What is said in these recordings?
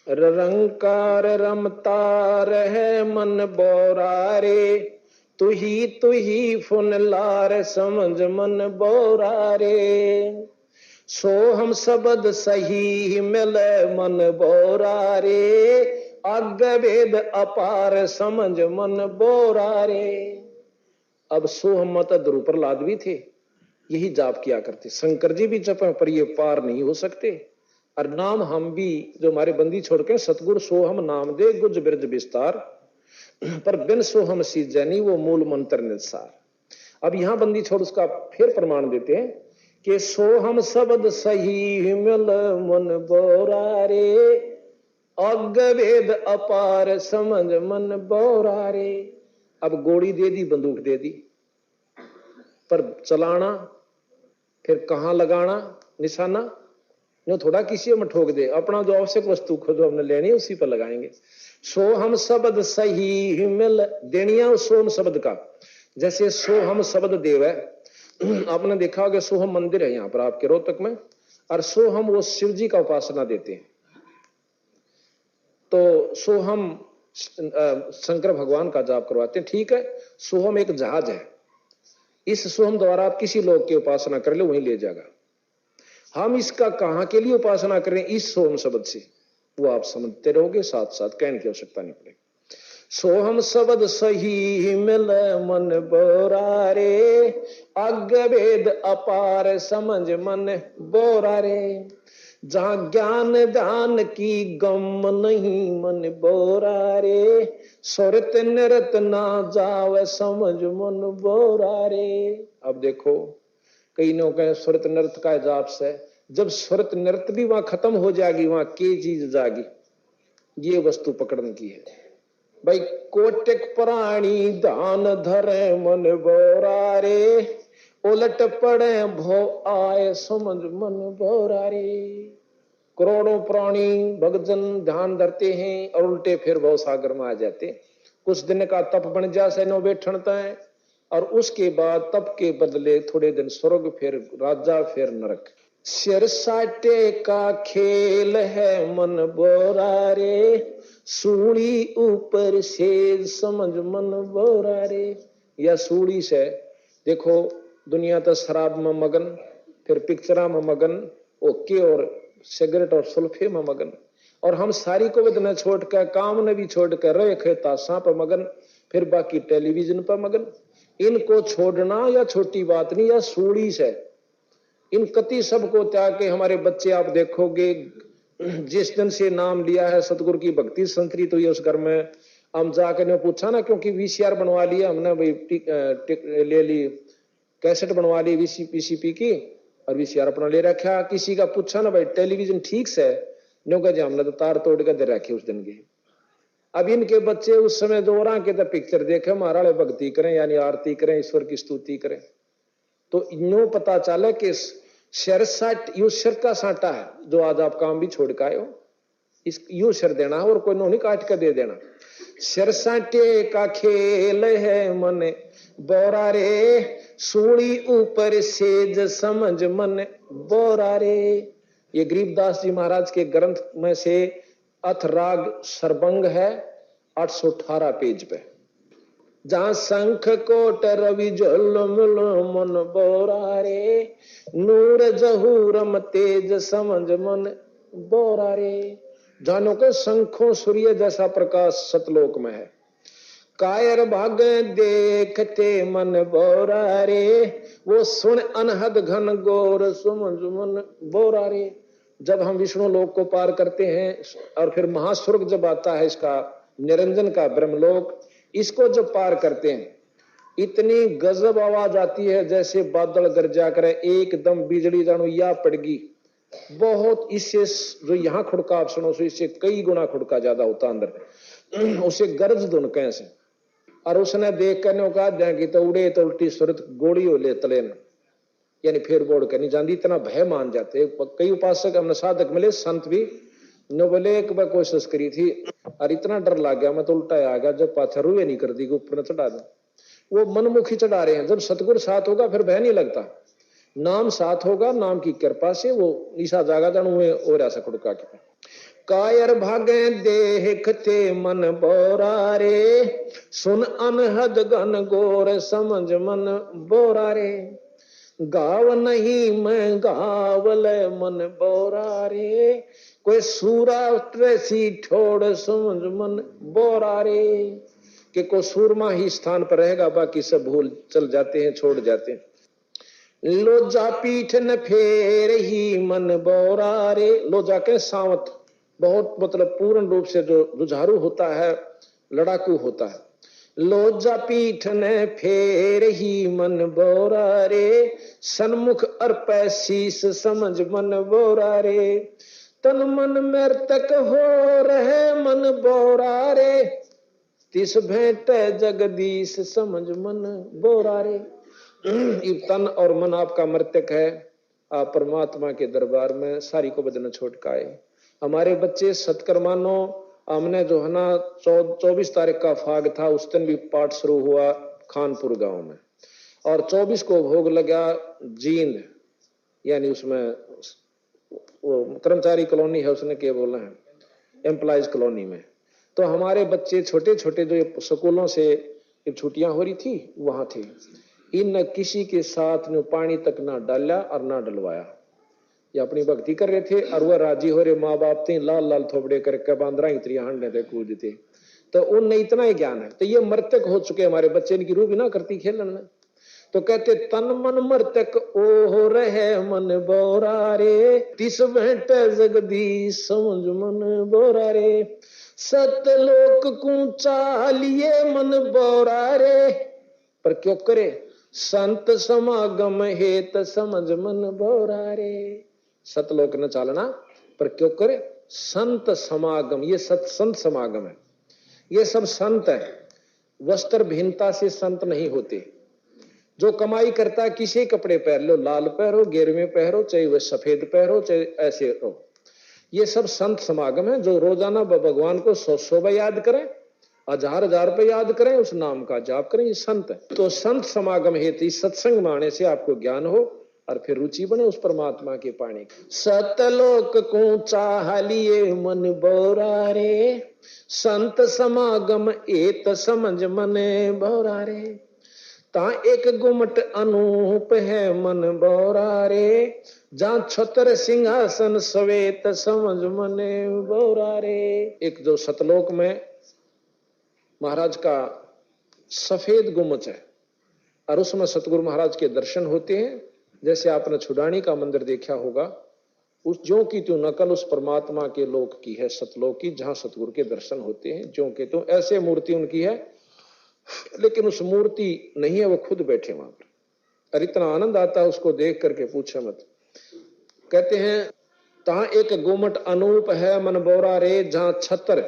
रंकार रमता रहे मन बोरा रे, तू ही फुन लार समझ मन बोरा रे। सो हम शब्द सही मिले मन बोरा रे, अग वेद अपार समझ मन बोरा रे। अब सो हम मत ध्रुव प्रहलाद भी थे, यही जाप किया करते। शंकर जी भी जप पर ये पार नहीं हो सकते। और नाम हम भी जो हमारे बंदी छोड़ के सतगुरु सो हम नाम दे गुज बिरज विस्तार, पर बिन सो हम सीजै नहीं वो मूल मंत्र निसार। अब यहां बंदी छोड़ उसका फिर प्रमाण देते हैं कि सो हम शब्द सही मिल मन बोरा रे, अग वेद अपार समझ मन बोरा रे। अब गोली दे दी, बंदूक दे दी, पर चलाना फिर कहां लगाना निशाना, जो थोड़ा किसी में ठोक दे। अपना जो आवश्यक वस्तु को जो हमने लेनी है उसी पर लगाएंगे। सो हम शब्द सही मिल देनिया सोम शब्द का, जैसे सो हम शब्द देव है। आपने देखा होगा सोहम मंदिर है यहाँ पर आपके रोहतक में, और सोहम वो शिव जी का उपासना देते हैं। तो सोहम शंकर भगवान का जाप करवाते हैं, ठीक है। सोहम एक जहाज है, इस सोहम द्वारा आप किसी लोग की उपासना कर ले वहीं ले जाएगा। हम इसका कहां के लिए उपासना करें इस सोहम शब्द से, वो आप समझते रहोगे, साथ साथ कहने की आवश्यकता नहीं पड़ेगी। सोहम शब्द सही मिल मन बोरा रे, अग वेद अपार समझ मन बोरा रे। जहां ज्ञान ध्यान की गम नहीं मन बोरा रे, सुरत नृत ना जावे समझ मन बोरा रे। अब देखो कई लोग कहें सुरत नृत का जाप से, जब सुरत नृत भी वहां खत्म हो जाएगी वहां के चीज जागी, ये वस्तु पकड़ने की है भाई। कोटिक प्राणी दान धरे मन बोरा रे, उलट पड़े भो आए समझ मन बोरा रे। करोड़ों प्राणी भक्तजन ध्यान धरते हैं और उल्टे फिर भव सागर में आ जाते। कुछ दिन का तप बन जा से नो बैठता है, और उसके बाद तप के बदले थोड़े दिन स्वर्ग, फिर राजा, फिर नरक। सिर साटे का खेल है मन बोरा रे, सूढ़ी ऊपर से समझ मन बोरा रे। या सूढ़ी से देखो दुनिया तो शराब में मगन, फिर पिक्चरा में मगन, ओके, और सिगरेट और सुल्फे में मगन, और हम सारी को न छोड़ कर काम ने भी छोड़ कर रहे खेता सांप मगन, फिर बाकी टेलीविजन पर मगन। इनको छोड़ना या छोटी बात नहीं, या सूढ़ी से इन कति सबको त्याग के हमारे बच्चे आप देखोगे जिस दिन से नाम लिया है सतगुरु की भक्ति संतरित हुई उस घर में, हम जाकर ने पूछा ना, क्योंकि वीसीआर बनवा लिया हमने भाई, ले ली कैसेट बनवा ली पीसीपी की, और वीसीआर अपना ले रखा। किसी का पूछा ना भाई टेलीविजन ठीक से, नो कहे हमने तो तार तोड़ कर दे रखे उस दिन की। अब इनके बच्चे उस समय दोरा के तो पिक्चर देखे, महाराज भक्ति करें यानी आरती करें, ईश्वर की स्तुति करें, तो इनो पता चले कि सिर साट यू सिर का साटा है, जो आज आप काम भी छोड़ के आए हो, इस यू सिर देना और कोई नहीं काट कर दे देना। सिर साटे का खेल है मन बोरा रे, सूढ़ी ऊपर सेज समझ मन बोरा रे। ये गरीबदास जी महाराज के ग्रंथ में से अथराग सरबंग है 818 पेज पे, जहां शंख कोट रवि झुलमुल मन बोरा रे, नूर जहूरम तेज समझ मन बोरा रे। जानो के शंखों सूर्य जैसा प्रकाश सतलोक में है, कायर भाग देखते मन बोरा रे, वो सुन अनहद घन गोर समझ मन बोरा रे। जब हम विष्णु लोक को पार करते हैं और फिर महास्वर्ग जब आता है इसका निरंजन का ब्रह्मलोक, इसको जब पार करते हैं इतनी गजब आवाज आती है जैसे बादल गरजा करे, एकदम बिजली जानो या पड़गी बहुत। इससे जो यहाँ खुड़का आप सुनो सो इससे कई गुना खुड़का ज्यादा होता अंदर, उसे गरज धुन कैसे। और उसने देख कर कहा जाएगी तो उड़े तो उल्टी सुरत गोड़ी हो ले तलेन, यानी फिर बोड़ कर नहीं जानती, इतना भय मान जाते। कई उपासक हमने साधक मिले संत भी नो बोले एक बार कोशिश करी थी और इतना डर लग गया मैं तो उल्टा आ गया, जब पाछा रुए नहीं कर दी कि ऊपर न चढ़ा दो। वो मनमुखी चढ़ा रहे हैं, जब सतगुरु साथ होगा फिर भय नहीं लगता, नाम साथ होगा, नाम की कृपा से वो ईसा जागा जान हुए और ऐसा खुड़का के कायर भागे देखते मन बोरा रे, सुन अनहद गन गोर समझ मन बोरा रे, गाव नहीं मैं गावल मन बोरा रे, कोई सूरा सी ठोड़ समझ मन बोरा रे, कि को सूरमा ही स्थान पर रहेगा, बाकी सब भूल चल जाते हैं, छोड़ जाते हैं। लोजा पीठ न फेर ही मन बोरा रे, लोजा के सावत, बहुत मतलब पूर्ण रूप से जो जुझारू होता है, लड़ाकू होता है। लोजा पीठ ने फेर ही मन बोरा रे, सन्मुख अर्पै शीस समझ मन बोरा रे, तन मन मृतक हो रहे मन बोरा रे, तिस भेंट जगदीश समझ मन बोरा रे। तन और मन आपका मृतक है, आप परमात्मा के दरबार में सारी को बदन छोटकाए। हमारे बच्चे सत्कर्मानो, हमने जो है ना 24 तारीख का फाग था, उस दिन भी पाठ शुरू हुआ खानपुर गांव में, और 24 को भोग लगा जींद, यानी उसमें वो कर्मचारी कॉलोनी है, उसने क्या बोला है, एम्प्लॉयज कॉलोनी में। तो हमारे बच्चे छोटे छोटे जो स्कूलों से छुट्टियां हो रही थी वहां थे, इन किसी के साथ ने पानी तक ना डाला और ना डलवाया, ये अपनी भक्ति कर रहे थे, और वह राजी हो रहे, माँ बाप थे लाल लाल थोपड़े करके बांद्रा इतरी हांडने थे, कूदते, तो उनने इतना ही ज्ञान है। तो ये मृतक हो चुके हमारे बच्चे, इनकी रूह भी ना करती खेलन, तो कहते तन मन मृतक ओ हो रहे मन बोरा रे, तिस भेंट जगदीश समझ मन बोरा रे, सतलोक कूचा लिए मन बोरा रे, पर क्यों करे संत समागम हेत समझ मन बोरा रे, सतलोक न चालना पर क्यों करे संत समागम, ये सत्संत समागम है, ये सब संत है, वस्त्र भिन्नता से संत नहीं होते। जो कमाई करता है, किसी कपड़े पहन लो, लाल पहनो, गेरुए पहनो, चाहे वह सफेद पहनो, चाहे ऐसे हो, ये सब संत समागम है। जो रोजाना भगवान को 100 बार याद करें, 1000 रुपए याद करें, उस नाम का जाप करें, ये संत है। तो संत समागम हेतु सत्संग माने से आपको ज्ञान हो और फिर रुचि बने उस परमात्मा के पाने की। सतलोक को चाह लिए मन बोरा रे, संत समागम एत समझ मने बोरा रे, ता एक गुमट अनूप है मन बोरा रे, जहां छतर सिंहासन सवेत समझ मने बोरा रे। एक जो सतलोक में महाराज का सफेद गुम्बद है, और उसमें सतगुरु महाराज के दर्शन होते हैं, जैसे आपने छुडानी का मंदिर देखा होगा, उस ज्यों की त्यों नकल उस परमात्मा के लोक की है, सतलोक की, जहां सतगुरु के दर्शन होते हैं, ज्यों के त्यों ऐसे मूर्ति उनकी है, लेकिन उस मूर्ति नहीं है, वो खुद बैठे वहां पर, और इतना आनंद आता है उसको देख करके पूछे मत। कहते हैं तहां एक गुमट अनूप है मन बोरा रे, जहां छतर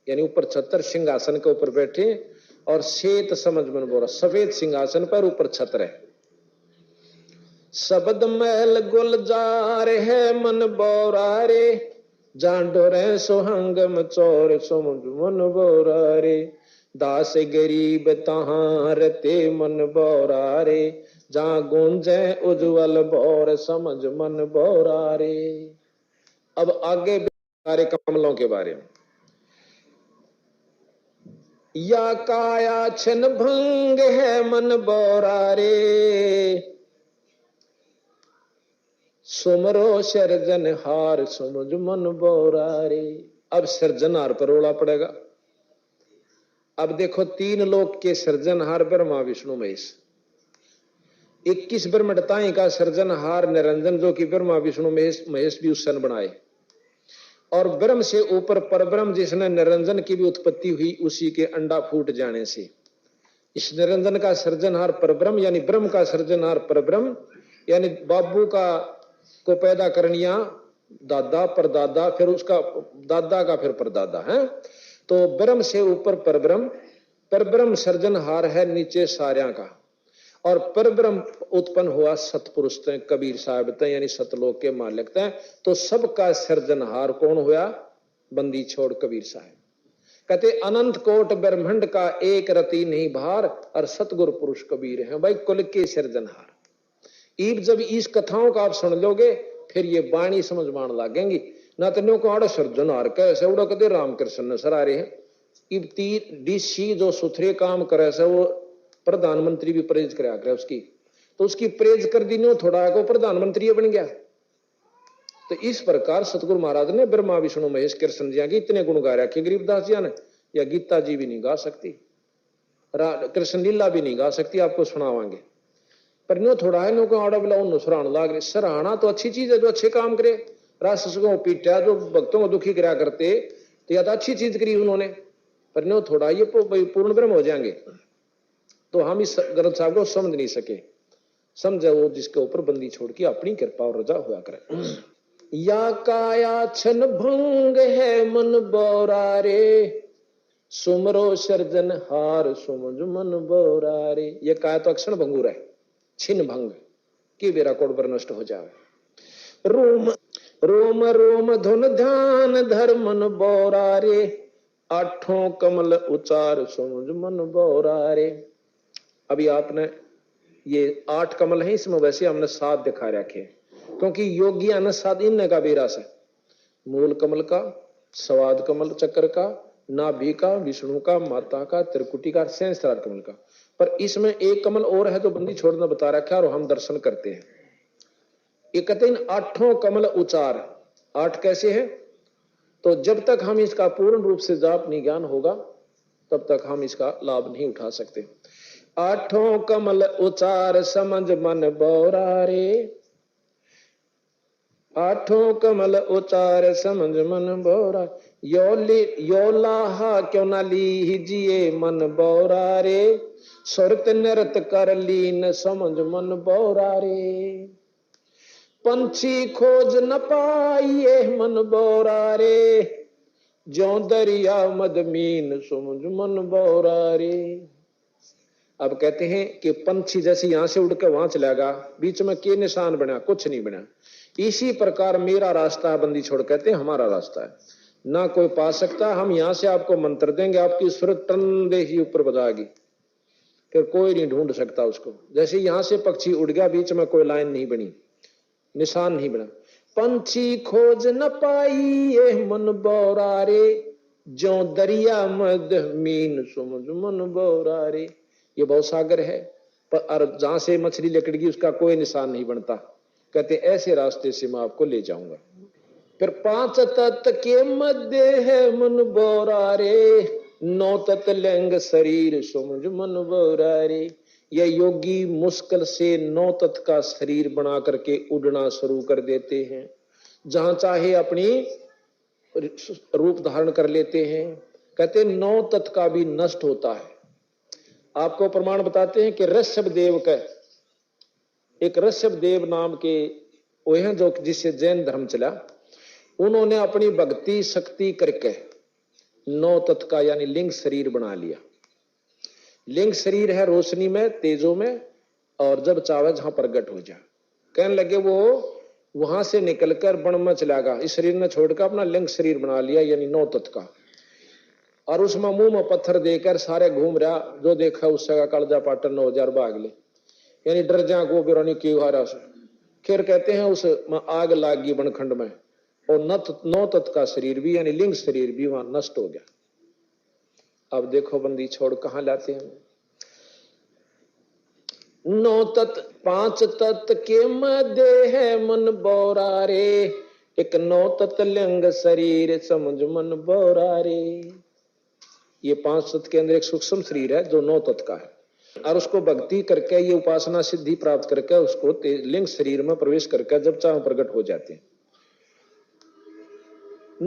यानी ऊपर छतर सिंहासन के ऊपर बैठे, और श्वेत समझ मन बोरा, सफेद सिंहासन पर ऊपर छतर है। शब्द महल गुलजार है मन बोरा रे, जहां डोरे सोहंगम चोर समझ मन बोरा रे, दास गरीब तहां रते मन बोरा रे, जहां गूंजे उज्जवल बोर समझ मन बोरा रे। अब आगे सारे कमलों के बारे में, या काया छन भंग है मन बोरा रे, सुमरो सृजनहार समझ मन बोरा रे। अब सृजनहार पर रोड़ा पड़ेगा। अब देखो 3 लोक के सृजनहार ब्रह्मा विष्णु महेश, 21 ब्रह्मताएं का सृजनहार निरंजन, जो कि ब्रह्मा विष्णु महेश भी उस सन बनाए, और ब्रह्म से ऊपर परब्रह्म जिसने निरंजन की भी उत्पत्ति हुई, उसी के अंडा फूट जाने से इस निरंजन का सृजनहार परब्रह्म, यानी ब्रह्म का सृजनहार परब्रह्म, यानी बाबू का को पैदा करनिया दादा परदादा, फिर उसका दादा का फिर परदादा है। तो ब्रह्म से ऊपर परब्रह्म, परब्रह्म सृजनहार है नीचे सार्या का, और परब्रह्म उत्पन्न हुआ सतपुरुष तय कबीर साहब तय, यानी सतलोक के मालिक तय। तो सबका सृजनहार कौन हुआ? बंदी छोड़ कबीर साहब। कहते अनंत कोट ब्रह्मांड का एक रति नहीं भार, और सतगुरु पुरुष कबीर है भाई कुल के सृजनहार। ईब जब इस कथाओं का आप सुन लोगे, फिर ये वाणी समझ मान लागेंगी। ना तन्यों को आड़ सर्जन हार के से उड़ा कदे रामकृष्ण सर आ रहे हैं। इब डीसी जो सुथरे काम करे से वो प्रधानमंत्री भी प्रेज करा करे उसकी, तो उसकी प्रेज कर दी नो थोड़ा को प्रधानमंत्री बन गया। तो इस प्रकार सतगुरु महाराज ने ब्रह्मा विष्णु महेश कृष्ण जी के इतने गुण गा रखे गरीबदास जी ने, या गीता जी भी नहीं गा सकती, कृष्ण लीला भी नहीं गा सकती, आपको सुनावांगे। पर नो थोड़ा है नो को आड़ा बिला उन सराहना लाग रही। सराहना तो अच्छी चीज है, जो अच्छे काम करे, राष्ट्र को पीटा जो भक्तों को दुखी करा करते, तो या तो अच्छी चीज करी उन्होंने। पर नो थोड़ा ये पूर्ण ब्रह्म हो जाएंगे, तो हम इस ग्रंथ साहब को समझ नहीं सके। समझे वो जिसके ऊपर बंदी छोड़ के अपनी कृपा और रजा हुआ करे। या काया छन भंग है मन बोरा रे, सुमरो सर्जन हार सुमझ मन बोरा रे। ये काया तो अक्षण भंगुर है, छिन भंग कि मेरा कोड नष्ट हो जाए। रोम रोम रोम धुन ध्यान धर मन बोरा रे, आठों कमल उचार सुमझ मन बोरा रे। अभी आपने ये 8 कमल है, इसमें वैसे हमने 7 दिखा रखे, क्योंकि योगी अन 7 इन का बेरास है। मूल कमल का, स्वाद कमल चक्र का, नाभि का, विष्णु का, माता का, त्रिकुटी का, सहस्त्रार कमल का। पर इसमें एक कमल और है जो बंदी छोड़ना बता रखा है और हम दर्शन करते हैं। ये कहते हैं 8 कमल उचार। 8 कैसे है? तो जब तक हम इसका पूर्ण रूप से जाप नहीं ज्ञान होगा तब तक हम इसका लाभ नहीं उठा सकते। 8 कमल उचार समझ मन बोरा रे, 8 कमल उचार समझ मन बोरा, यो लाहा क्यों ना लीजिए मन बोरा रे, सुरत नृत कर लीन समझ मन बोरा रे। पंछी खोज न पाइए मन बोरा रे, ज्यों दरिया मदमीन समझ मन बोरा रे। अब कहते हैं कि पंछी जैसे यहां से उड़ के वहां चलेगा, बीच में के निशान बना, कुछ नहीं बना। इसी प्रकार मेरा रास्ता बंदी छोड़, कहते हैं हमारा रास्ता है, ना कोई पा सकता। हम यहां से आपको मंत्र देंगे, आपकी सूरत टन ही ऊपर बजाएगी, फिर कोई नहीं ढूंढ सकता उसको। जैसे यहां से पक्षी उड़ गया, बीच में कोई लाइन नहीं बनी, निशान नहीं बना। पंछी खोज न पाई मन बोरा रे, जो दरिया मद मीन सुमझ मन बोरा रे। ये बहुत सागर है, पर जहां से मछली लकड़गी उसका कोई निशान नहीं बनता। कहते ऐसे रास्ते से मैं आपको ले जाऊंगा। फिर 5 तत्व के मध्य है मन बोरा रे, 9 तत्व लिंग शरीर सुमझ मन बोरा रे। यह योगी मुश्किल से 9 तत्व का शरीर बना करके उड़ना शुरू कर देते हैं, जहां चाहे अपनी रूप धारण कर लेते हैं। कहते 9 तत्व का भी नष्ट होता है। आपको प्रमाण बताते हैं कि ऋषभ देव का, एक ऋषभ देव नाम के वो हैं जो जिससे जैन धर्म चला, उन्होंने अपनी भक्ति शक्ति करके 9 तत्व का यानी लिंग शरीर बना लिया। लिंग शरीर है रोशनी में, तेजो में, और जब चाहे जहां प्रकट हो जाए। कहने लगे वो वहां से निकलकर वन में चला गया, इस शरीर ने छोड़कर अपना लिंग शरीर बना लिया यानी 9 तत्व का। और उसमें मुंह में पत्थर देकर सारे घूम रहा, जो देखा उससे का कालजा पाटन 9000 भाग ले, यानी डर जा को बिरानी की हारा से। फिर कहते हैं उस आग लागी बनखंड में, और 9 तत्व का शरीर भी यानी लिंग शरीर भी वहां नष्ट हो गया। अब देखो बंदी छोड़ कहां लाते हैं। 9 तत्व 5 तत्व के मध्य है मन बोरा रे, एक 9 तत्व लिंग शरीर समझ मन बोरा रे। ये 5 तत्व के अंदर एक सूक्ष्म शरीर है जो 9 तत्व का है, और उसको भक्ति करके ये उपासना सिद्धि प्राप्त करके उसको लिंग शरीर में प्रवेश करके जब चाहे प्रकट हो जाते हैं।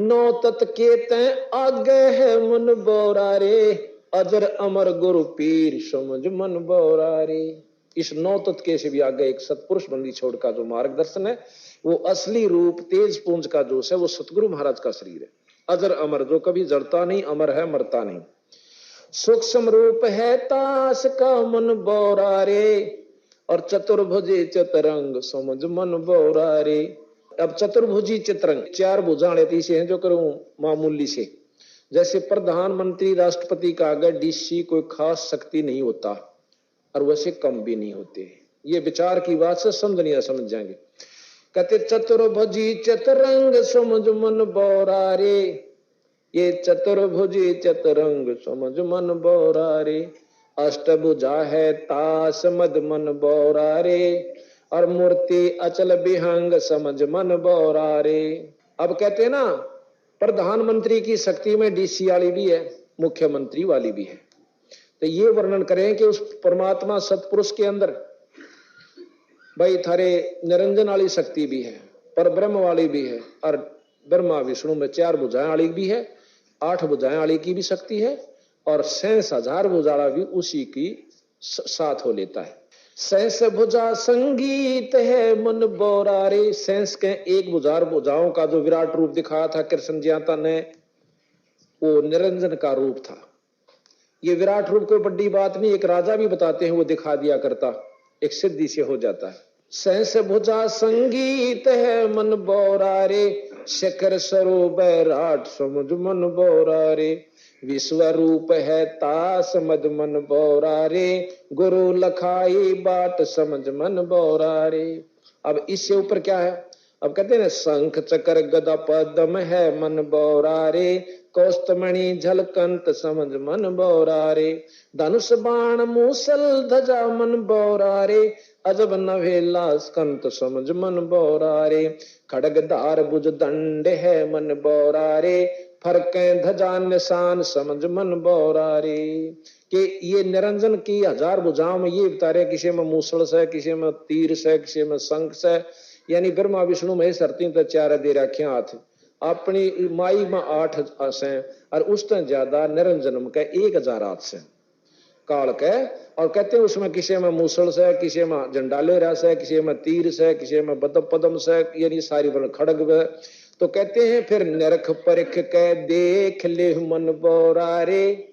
9 तत्व के तय आगे है मन बोरा रे, अजर अमर गुरु पीर समझ मन बोरा रे। इस 9 तत्व के से भी आगे एक सतपुरुष बंदी छोड़ का जो मार्गदर्शन है, वो असली रूप तेज पुंज का जोश है, वो सतगुरु महाराज का शरीर है। अजर अमर जो कभी जड़ता नहीं, अमर है मरता नहीं। सूक्ष्म रूप है ताश का मन बोरा रे, और चतुर्भुजे चतरंग समझ मन बोरा रे। अब चतुर्भुजी चित्रंग 4 भुजाएं ऐसे हैं जो करूं मामूली से, जैसे प्रधानमंत्री राष्ट्रपति का आगे डीसी कोई खास शक्ति नहीं होता, और वैसे कम भी नहीं होते। ये विचार की बात से समझ नहीं समझ जाएंगे। कहते चतुर्भुजी चतुरंग समझ मन बौरा रे, ये चतुर्भुजी चतुरंग समझ मन बौरा रे, अष्टभुजा है तास मद मन बौरा रे, और मूर्ति अचल विहंग समझ मन बौरा रे। अब कहते हैं ना, प्रधानमंत्री की शक्ति में डीसी वाली भी है, मुख्यमंत्री वाली भी है। तो ये वर्णन करें कि उस परमात्मा सतपुरुष के अंदर भाई थारे निरंजन वाली शक्ति भी है, पर ब्रह्म वाली भी है, और ब्रह्मा विष्णु में 4 भुजाएं वाली भी है, 8 भुजाएं वाली की भी शक्ति है, और 6,000 भुजाड़ा भी उसी की साथ हो लेता है। 6 भुजा संगीत है मन बौरा रे, 6 के 1 भुजाओं का जो विराट रूप दिखाया था कृष्ण ज्ञाता ने, वो निरंजन का रूप था। ये विराट रूप कोई बड़ी बात नहीं, एक राजा भी बताते हैं वो दिखा दिया करता, एक सिद्धि से हो जाता है। 6 भुजा संगीत है मन बौरा रे, शिखर स्वरूप बैराट समझ मन बौरा रे, विश्व रूप है तास मद मन बौरा रे, गुरु लखाई बाट समझ मन बौरा रे। अब इससे ऊपर क्या है? अब कहते हैं ना, शंख चक्र गदा पद्म है मन बौरा रे, कौस्तमणि झलकंत समझ मन बौरा रे, धनुष बाण मूसल ध्वजा मन बौरा रे, अजब नवेला स्कंत समझ मन बौरा रे, खड़ग धार भुज दंड है मन बौरा रे, फरके ध्वजा निशान समझ मन बौरा रे। कि ये निरंजन की 1000 भुजाओं में ये बता रहे, किसी में मूसल से, किसी में तीर से, किसी में शंख से, यानी ब्रह्मा विष्णु महेश 4 दे रखे हाथ, अपनी माई में 8 से, और उस तक ज्यादा निरंजन के 1000 हाथ से काल के। और कहते हैं उसमें किसी में मूसल से, किसी में जंडाले रस है, किसी में तीर से, किसी में पदम से, यानी सारी वर्ण खड़ग। तो कहते हैं फिर नरख परख के देख ले मन बौरा रे,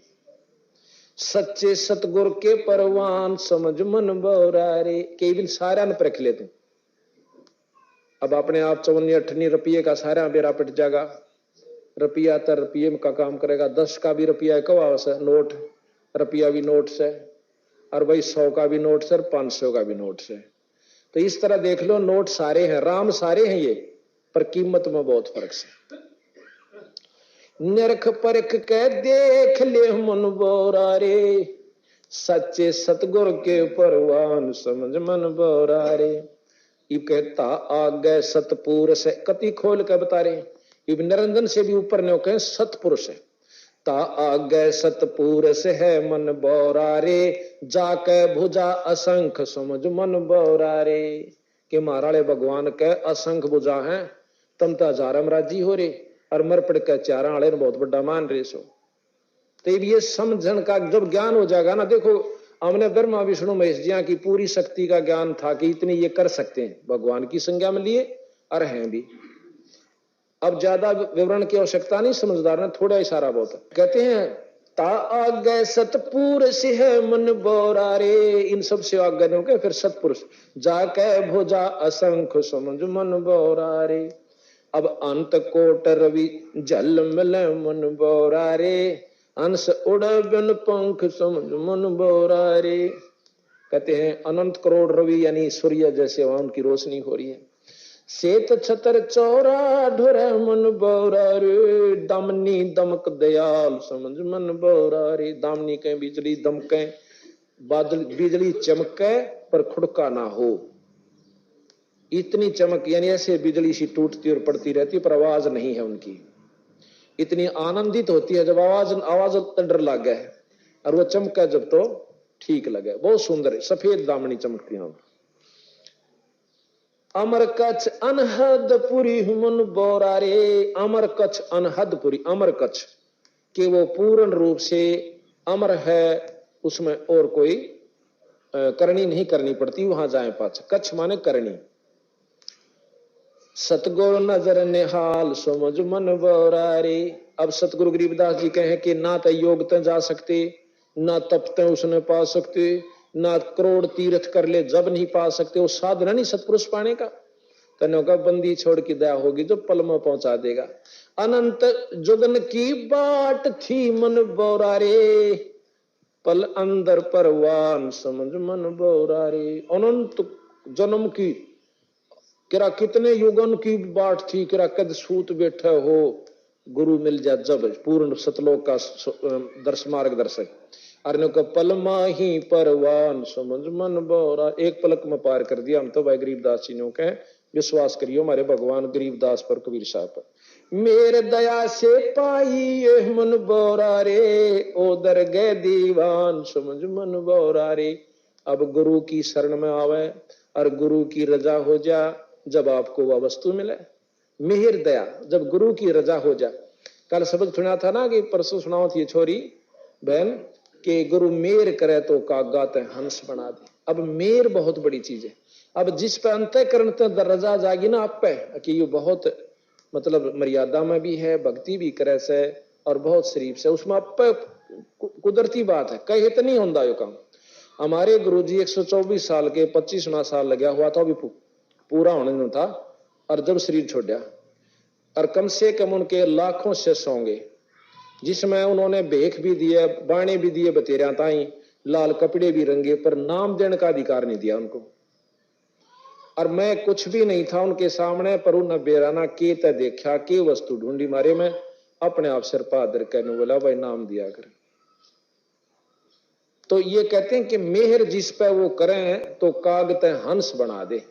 सच्चे सतगुर के परवान समझ मन बौरा रे। केवल सारा न परख लेते, अब अपने आप 54-58 रुपये का सारा बेरा पिट जाएगा। रुपया तो रुपये का काम करेगा, 10 का भी रुपया कवा से नोट, रुपया भी नोट से, और भाई 100 का भी नोट से, 500 का भी नोट से। तो इस तरह देख लो, नोट सारे हैं, राम सारे हैं ये, पर कीमत में बहुत फर्क है। निरख परख के देख ले मन बौरा रे, सच्चे सतगुर के परवान समझ मन बौरा रे। इब कहता आगे सतपुरुष है, कति खोल के बता रहे। इब निरंजन से भी ऊपर ने कहे सतपुरुष है, ता आगे सतपुरुष है मन बौरा रे, जाके भुजा असंख समझ मन बौरा रे। के महाराणे भगवान के असंख भुजा है, तम तो 1000 राजी हो रे, और मर पड़ के 4 आले बहुत बड़ा मान रहे सो। तो ये समझन का जब ज्ञान हो जाएगा ना, देखो हमने ब्रह्मा विष्णु महेश जी की पूरी शक्ति का ज्ञान था कि इतने ये कर सकते हैं, भगवान की संज्ञा में लिए और हैं भी। अब ज्यादा विवरण की आवश्यकता नहीं, समझदार ने थोड़ा इशारा बहुत है। कहते हैं ता आगे सतपुरुष है मन बौरा रे, इन सब से आगे नहीं के फिर सतपुरुष, जाके भुजा असंख्य समझ मन बौरा रे। अब अंत कोट रवि जल मिल मन बौरा रे, अंश उड़ बिन पंख समझ मन बौरा रे। कहते हैं अनंत करोड़ रवि यानी सूर्य जैसे वहां उनकी रोशनी हो रही है। सेत छतर चौरा ढोर मन बौरा रे, दामनी दमक दयाल समझ मन बौरा रे। दामनी के बिजली दमके, बादल बिजली चमके पर खुड़का ना हो, इतनी चमक, यानी ऐसे बिजली सी टूटती और पड़ती रहती पर आवाज नहीं है उनकी। इतनी आनंदित होती है जब आवाज तो डर लग गया है, और वो चमका जब तो ठीक लगे। बहुत सुंदर है, सफेद दामनी चमकती है। अमर कच्छ अनहदपुरी मन बौरा रे, अमर कच्छ अनहदपुरी, अमर कच्छ के वो पूर्ण रूप से अमर है, उसमें और कोई करनी नहीं करनी पड़ती, वहां जाए पाछ। कच्छ माने करनी। सतगुरु नजर निहाल समझ मन बौरा रे। अब सतगुरु गरीबदास जी कहे कि ना तो योग ते जा सकते, ना तप ते उसने पा सकते, ना करोड़ तीर्थ कर ले जब नहीं पा सकते। वो साधना नहीं सतपुरुष पाने का। तनो का बंदी छोड़ की दया होगी जो पल में पहुंचा देगा। अनंत जुगन की बाट थी मन बौरा रे, पल अंदर परवान समझ मन बौरा रे। अनंत जन्म की किरा कितने युगन की बाट थी, किरा कद सूत बैठे हो गुरु मिल जा जब, पूर्ण सतलोक का दर्श मार्गदर्शक। अरे को पलमा ही परवान समझ मन बोरा, एक पलक में पार कर दिया हम तो भाई गरीबदास जी ने कहे। विश्वास करियो हमारे भगवान गरीबदास पर, कबीर साहब पर। मेरे दया से पाई ये मन बोरा रे, ओ दरगह दीवान समझ मन बोरा रे। अब गुरु की शरण में आवे और गुरु की रजा हो जा, जब आपको वह वस्तु मिले। मिहिर दया, जब गुरु की रजा हो जा। कल शब्द सुना था ना कि परसों सुनाओ थी छोरी बहन कि गुरु मेर करे तो कागा ते हंस बना दे। अब मेर बहुत बड़ी चीज है। अब जिस पे अंतःकरण ते रजा जागी ना आप पे कि ये बहुत मतलब मर्यादा में भी है, भक्ति भी करे से और बहुत शरीफ से, उसमें आप पे कुदरती बात है, कहीं तो नहीं होता यो काम। हमारे गुरुजी 124 साल के 25वां साल लगा हुआ था, अभी पूरा होने नहीं था, और जब शरीर छोड़ा और कम से कम उनके लाखों शिष्य होंगे, जिसमें उन्होंने भेख भी दिए, बाणे भी दिए बतेरा ताई, लाल कपड़े भी रंगे, पर नाम देने का अधिकार नहीं दिया उनको। और मैं कुछ भी नहीं था उनके सामने, पर उन बेराना के ते देखा के वस्तु ढूंढी मारे में अपने आप सिर पादर कहने बोला भाई नाम दिया कर। तो ये कहते हैं कि मेहर जिस पे वो करें तो कागते हंस बना दे।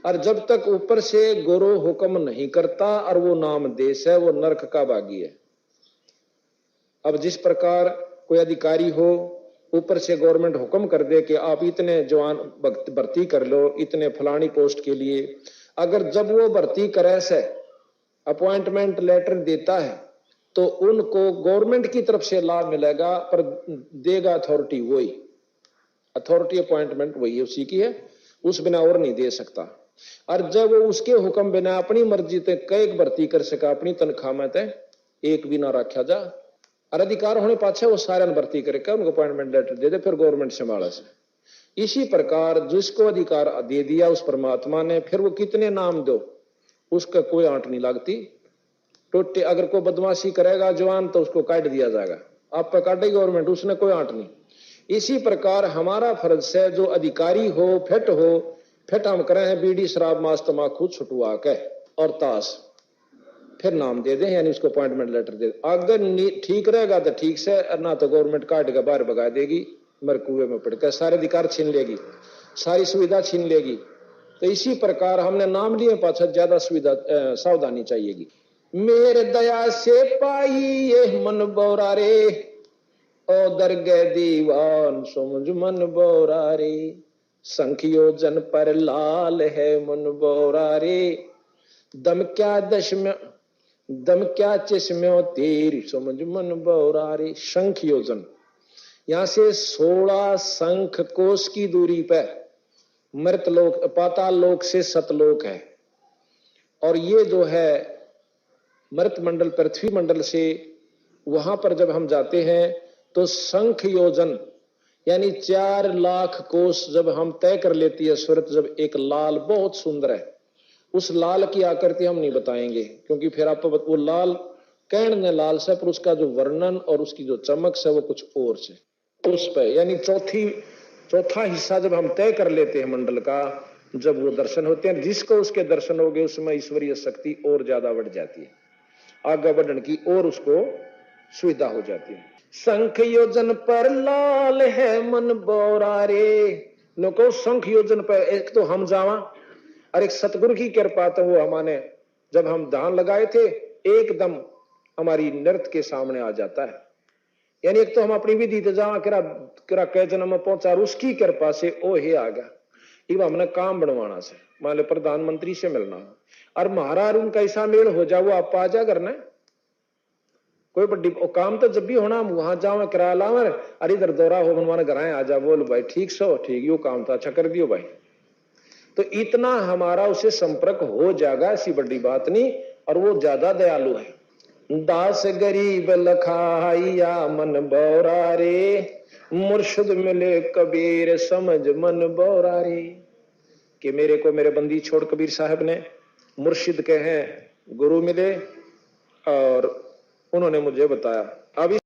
और जब तक ऊपर से गुरु हुक्म नहीं करता और वो नाम देश है, वो नरक का बागी है। अब जिस प्रकार कोई अधिकारी हो, ऊपर से गवर्नमेंट हुक्म कर दे कि आप इतने जवान भर्ती कर लो इतने फलानी पोस्ट के लिए, अगर जब वो भर्ती करे से अपॉइंटमेंट लेटर देता है तो उनको गवर्नमेंट की तरफ से लाभ मिलेगा, पर देगा अथॉरिटी वही, अथॉरिटी अपॉइंटमेंट वही उसी की है, उस बिना और नहीं दे सकता। और जब वो उसके हुक्म बिना अपनी मर्जी ते कई भर्ती कर सका, अपनी तनख्वाह में ते एक भी ना रखा जा, और अधिकार होने पाछे वो सारे भर्ती करके उनको अपॉइंटमेंट लेटर दे दे, फिर गवर्नमेंट संभाला से। इसी प्रकार जिसको अधिकार दे दिया उस परमात्मा ने, फिर वो कितने नाम दो उसका कोई आंट नहीं लगती। टोटे अगर कोई बदमाशी करेगा जवान तो उसको काट दिया जाएगा, आप पे काटेगी गवर्नमेंट, उसने कोई आंट नहीं। इसी प्रकार हमारा फर्ज से जो अधिकारी हो फिट हम करे हैं बीड़ी शराब मांस तमाकू छुटवा के और ताश, फिर नाम दे दे यानी उसको अपॉइंटमेंट लेटर दे दे। अगर ठीक रहेगा तो ठीक से, ना तो गवर्नमेंट काट के बाहर भगा देगी, मर कुएं में पड़कर सारे अधिकार छीन लेगी, सारी सुविधा छीन लेगी। तो इसी प्रकार हमने नाम लिए पाछा ज्यादा सुविधा सावधानी चाहिएगी। मेरे दया से पाई ये मन बोरा रे, ओ दरगह दीवान समझ मन बोरा रे। संखियो जन पर लाल है मन बोरा रे, दम क्या चश्म्यो तेरी समझ मन बोरा रे। शंख योजन, यहां से 16 शंख कोश की दूरी पर मृत लोक, पाताल लोक से सतलोक है। और ये जो है मृत मंडल पृथ्वी मंडल से वहां पर जब हम जाते हैं तो शंख योजन यानी 4 लाख कोस जब हम तय कर लेती है सूरत, जब एक लाल बहुत सुंदर है, उस लाल की आकृति हम नहीं बताएंगे क्योंकि फिर आप वो लाल कहने लाल से, पर उसका जो वर्णन और उसकी जो चमक से वो कुछ और से उस पे यानी चौथा हिस्सा जब हम तय कर लेते हैं मंडल का, जब वो दर्शन होते हैं, जिसको उसके दर्शन हो गए उसमें ईश्वरीय शक्ति और ज्यादा बढ़ जाती है, आगे बढ़ने की और उसको सुविधा हो जाती है। शंख योजन पर लाल है मन बोरा रे, नको शंख योजन पर एक तो हम जावा और एक सतगुरु की कृपा तो वो हमारे जब हम धान लगाए थे एकदम हमारी नृत्य के सामने आ जाता है। यानी एक तो हम अपनी विधि तो जावा किरा कई जन्म में पहुंचा, उसकी कृपा से ओ हे आ गया। इब हमने काम बनवाना से, मान लो प्रधानमंत्री से मिलना और महाराज उनका ऐसा मेल हो जाओ आप आ जा करना कोई बड़ी काम तो जब भी होना हम वहां जाओ किराया लाओ, अरे इधर दौरा हो बनवाना घर आ जा, बोल भाई ठीक सो ठीक, यो काम तो अच्छा कर दियो भाई। तो इतना हमारा उसे संपर्क हो जाएगा, ऐसी बड़ी बात नहीं, और वो ज्यादा दयालु है। दास गरीब लखाइया मन बोरा रे, मुर्शिद मिले कबीर समझ मन बोरा रे। कि मेरे को मेरे बंदी छोड़ कबीर साहब ने मुर्शिद के हैं गुरु मिले और उन्होंने मुझे बताया। अब